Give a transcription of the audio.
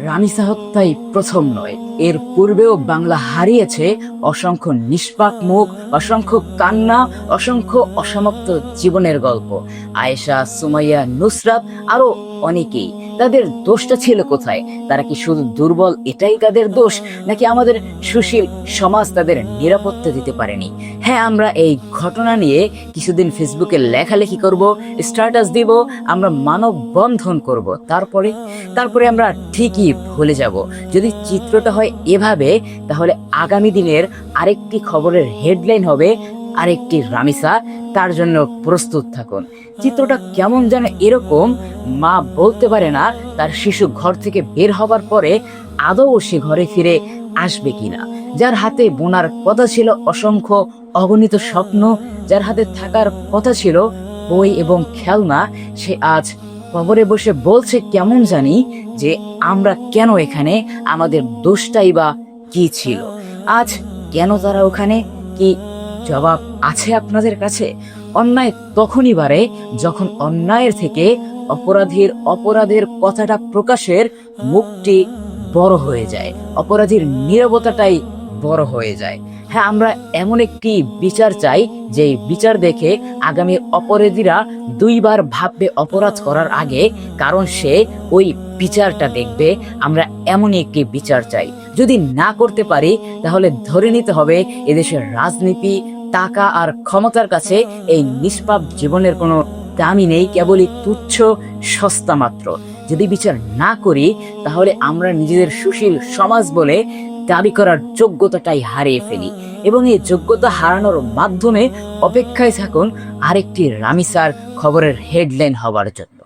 রামিসা হত্যাই প্রথম নয়, এর পূর্বেও বাংলা হারিয়েছে অসংখ্য নিষ্পাপ মুখ, অসংখ্য কান্না, অসংখ্য অসমাপ্ত জীবনের গল্প। আয়েশা, সুমাইয়া, নুসরাত আরো অনেকেই। তাদের দোষটা ছিল কোথায়? তারা কি শুধু দুর্বল, এটাই তাদের দোষ, নাকি আমাদের সুশীল সমাজ তাদের নিরাপত্তা দিতে পারেনি? হ্যাঁ, আমরা এই ঘটনা নিয়ে কিছুদিন ফেসবুকে লেখালেখি করব, স্ট্যাটাস দিব, আমরা মানববন্ধন করব, তারপরে আমরা ঠিকই ভুলে যাব। যদি চিত্রটা হয় এভাবে, তাহলে আগামী দিনের আরেকটি খবরের হেডলাইন হবে আরেকটি রামিসা, তার জন্য প্রস্তুত থাকুন। চিত্রটা কেমন যেন এরকম: মা বলতে পারে না তার শিশু ঘর থেকে বের হবার পরে আদৌ সে ঘরে ফিরে আসবে কিনা। যার হাতে বোনার কথা ছিল অসংখ্য অগণিত স্বপ্ন, যার হাতে থাকার কথা ছিল বই এবং খেলনা, সে আজ কবরে বসে বলছে কেমন জানি যে আমরা কেন এখানে, আমাদের দোষটাই বা কি ছিল, আজ কেন তারা ওখানে? কি জবাব আছে আপনাদের কাছে? অন্যায় তখনই বাড়ে যখন অন্যায়ের থেকে অপরাধের কথাটা প্রকাশের মুখটি বড় হয়ে যায়, অপরাধীর নীরবতাটাই বড় হয়ে যায়। হ্যাঁ, আমরা এমন একটি বিচার চাই যে বিচার দেখে আগামী অপরাধীরা দুইবার ভাববে অপরাধ করার আগে, কারণ সে ওই বিচারটা দেখবে। আমরা এমনই একটি বিচার চাই। যদি না করতে পারি, তাহলে ধরে নিতে হবে এদেশের রাজনীতি, টাকা আর ক্ষমতার কাছে এই নিষ্পাপ জীবনের কোনো দামই নেই, কেবলই তুচ্ছ সস্তা মাত্র। যদি বিচার না করি, তাহলে আমরা নিজেদের সুশীল সমাজ বলে দাবি করার যোগ্যতাটাই হারিয়ে ফেলি, এবং এই যোগ্যতা হারানোর মাধ্যমে অপেক্ষায় থাকুন আরেকটি রামিসার খবরের হেডলাইন হবার জন্য।